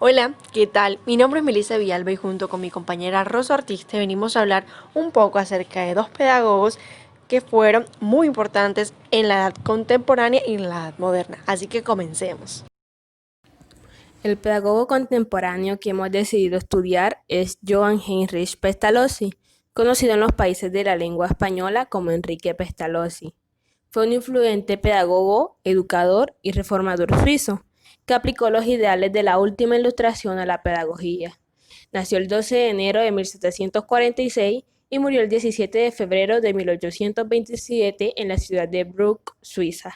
Hola, ¿qué tal? Mi nombre es Melissa Villalba y junto con mi compañera Rosa Ortiz te venimos a hablar un poco acerca de dos pedagogos que fueron muy importantes en la edad contemporánea y en la edad moderna. Así que comencemos. El pedagogo contemporáneo que hemos decidido estudiar es Johann Heinrich Pestalozzi, conocido en los países de la lengua española como Enrique Pestalozzi. Fue un influyente pedagogo, educador y reformador suizo, que aplicó los ideales de la última ilustración a la pedagogía. Nació el 12 de enero de 1746 y murió el 17 de febrero de 1827 en la ciudad de Bruck, Suiza.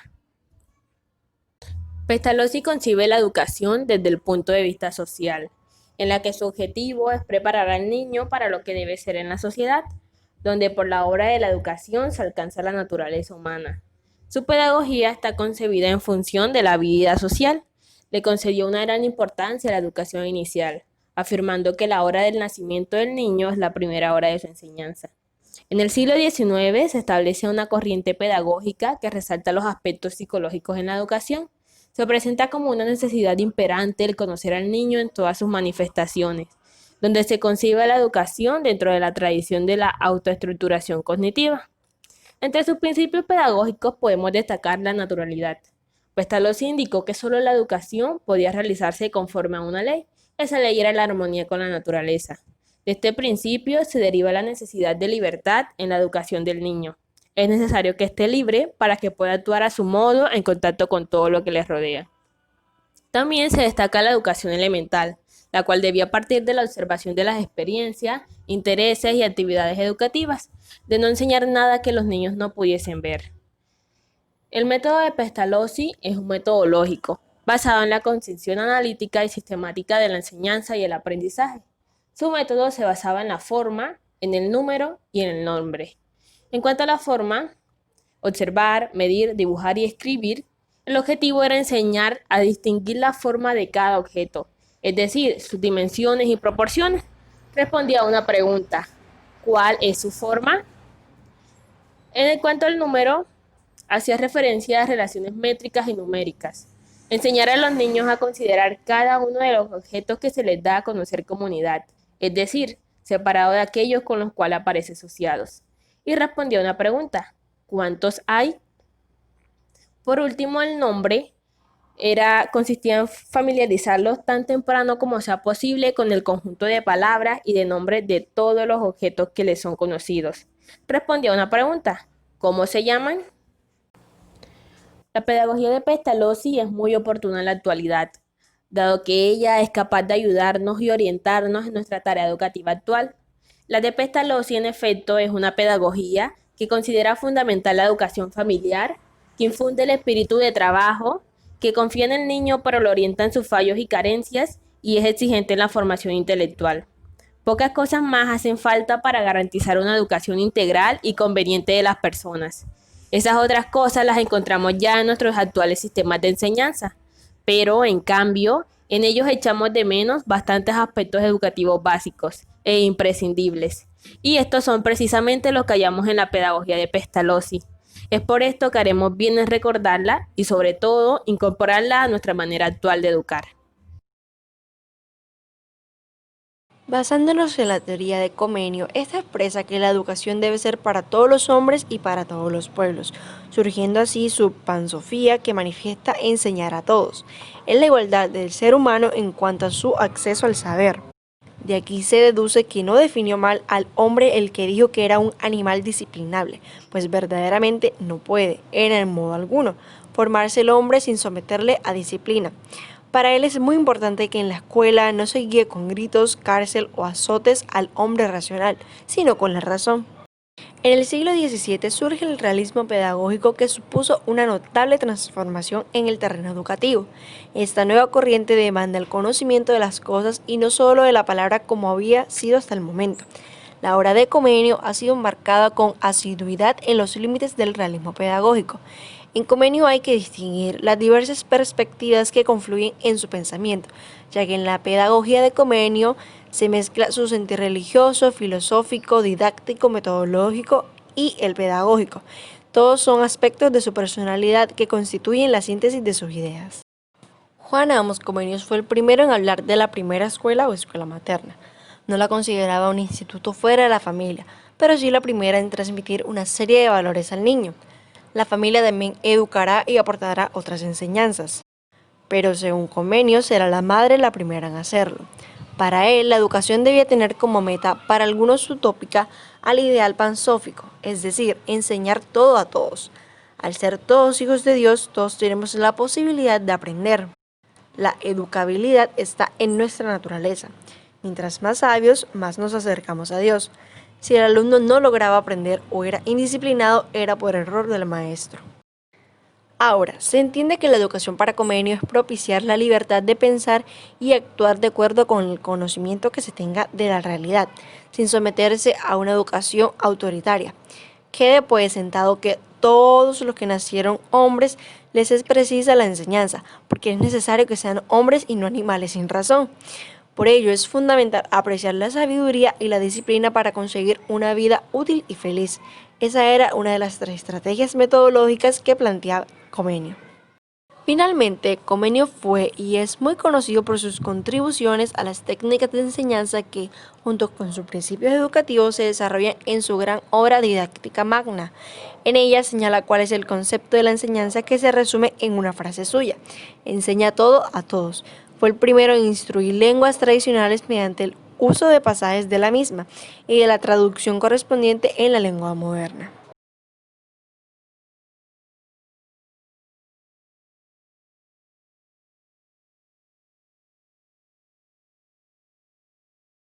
Pestalozzi concibe la educación desde el punto de vista social, en la que su objetivo es preparar al niño para lo que debe ser en la sociedad, donde por la obra de la educación se alcanza la naturaleza humana. Su pedagogía está concebida en función de la vida social. Le concedió una gran importancia a la educación inicial, afirmando que la hora del nacimiento del niño es la primera hora de su enseñanza. En el siglo XIX se establece una corriente pedagógica que resalta los aspectos psicológicos en la educación. Se presenta como una necesidad imperante el conocer al niño en todas sus manifestaciones, donde se concibe la educación dentro de la tradición de la autoestructuración cognitiva. Entre sus principios pedagógicos podemos destacar la naturalidad. Pestalozzi indicó que solo la educación podía realizarse conforme a una ley. Esa ley era la armonía con la naturaleza. De este principio se deriva la necesidad de libertad en la educación del niño. Es necesario que esté libre para que pueda actuar a su modo en contacto con todo lo que le rodea. También se destaca la educación elemental, la cual debía partir de la observación de las experiencias, intereses y actividades educativas, de no enseñar nada que los niños no pudiesen ver. El método de Pestalozzi es un método lógico, basado en la concepción analítica y sistemática de la enseñanza y el aprendizaje. Su método se basaba en la forma, en el número y en el nombre. En cuanto a la forma, observar, medir, dibujar y escribir, el objetivo era enseñar a distinguir la forma de cada objeto, es decir, sus dimensiones y proporciones. Respondía a una pregunta: ¿cuál es su forma? En cuanto al número, hacía referencia a relaciones métricas y numéricas. Enseñar a los niños a considerar cada uno de los objetos que se les da a conocer como unidad, es decir, separado de aquellos con los cuales aparecen asociados. Y respondía a una pregunta: ¿cuántos hay? Por último, el nombre consistía en familiarizarlos tan temprano como sea posible con el conjunto de palabras y de nombres de todos los objetos que les son conocidos. Respondía a una pregunta: ¿cómo se llaman? La pedagogía de Pestalozzi es muy oportuna en la actualidad, dado que ella es capaz de ayudarnos y orientarnos en nuestra tarea educativa actual. La de Pestalozzi, en efecto, es una pedagogía que considera fundamental la educación familiar, que infunde el espíritu de trabajo, que confía en el niño pero lo orienta en sus fallos y carencias y es exigente en la formación intelectual. Pocas cosas más hacen falta para garantizar una educación integral y conveniente de las personas. Esas otras cosas las encontramos ya en nuestros actuales sistemas de enseñanza, pero en cambio, en ellos echamos de menos bastantes aspectos educativos básicos e imprescindibles. Y estos son precisamente los que hallamos en la pedagogía de Pestalozzi. Es por esto que haremos bien en recordarla y sobre todo incorporarla a nuestra manera actual de educar. Basándonos en la teoría de Comenio, esta expresa que la educación debe ser para todos los hombres y para todos los pueblos, surgiendo así su pansofía que manifiesta enseñar a todos. Es la igualdad del ser humano en cuanto a su acceso al saber. De aquí se deduce que no definió mal al hombre el que dijo que era un animal disciplinable, pues verdaderamente no puede, en el modo alguno, formarse el hombre sin someterle a disciplina. Para él es muy importante que en la escuela no se guíe con gritos, cárcel o azotes al hombre racional, sino con la razón. En el siglo XVII surge el realismo pedagógico que supuso una notable transformación en el terreno educativo. Esta nueva corriente demanda el conocimiento de las cosas y no solo de la palabra como había sido hasta el momento. La obra de Comenio ha sido marcada con asiduidad en los límites del realismo pedagógico. En Comenio hay que distinguir las diversas perspectivas que confluyen en su pensamiento, ya que en la pedagogía de Comenio se mezcla su sentir religioso, filosófico, didáctico, metodológico y el pedagógico. Todos son aspectos de su personalidad que constituyen la síntesis de sus ideas. Juan Amos Comenius fue el primero en hablar de la primera escuela o escuela materna. No la consideraba un instituto fuera de la familia, pero sí la primera en transmitir una serie de valores al niño. La familia también educará y aportará otras enseñanzas. Pero según Comenius, será la madre la primera en hacerlo. Para él, la educación debía tener como meta, para algunos utópica, al ideal pansófico, es decir, enseñar todo a todos. Al ser todos hijos de Dios, todos tenemos la posibilidad de aprender. La educabilidad está en nuestra naturaleza. Mientras más sabios, más nos acercamos a Dios. Si el alumno no lograba aprender o era indisciplinado, era por error del maestro. Ahora, se entiende que la educación para Comenio es propiciar la libertad de pensar y actuar de acuerdo con el conocimiento que se tenga de la realidad, sin someterse a una educación autoritaria. Quede pues sentado que todos los que nacieron hombres les es precisa la enseñanza, porque es necesario que sean hombres y no animales sin razón. Por ello es fundamental apreciar la sabiduría y la disciplina para conseguir una vida útil y feliz. Esa era una de las 3 estrategias metodológicas que planteaba Comenio. Finalmente, Comenio fue y es muy conocido por sus contribuciones a las técnicas de enseñanza que, junto con sus principios educativos, se desarrollan en su gran obra didáctica magna. En ella señala cuál es el concepto de la enseñanza, que se resume en una frase suya: enseña todo a todos. Fue el primero en instruir lenguas tradicionales mediante el uso de pasajes de la misma y de la traducción correspondiente en la lengua moderna.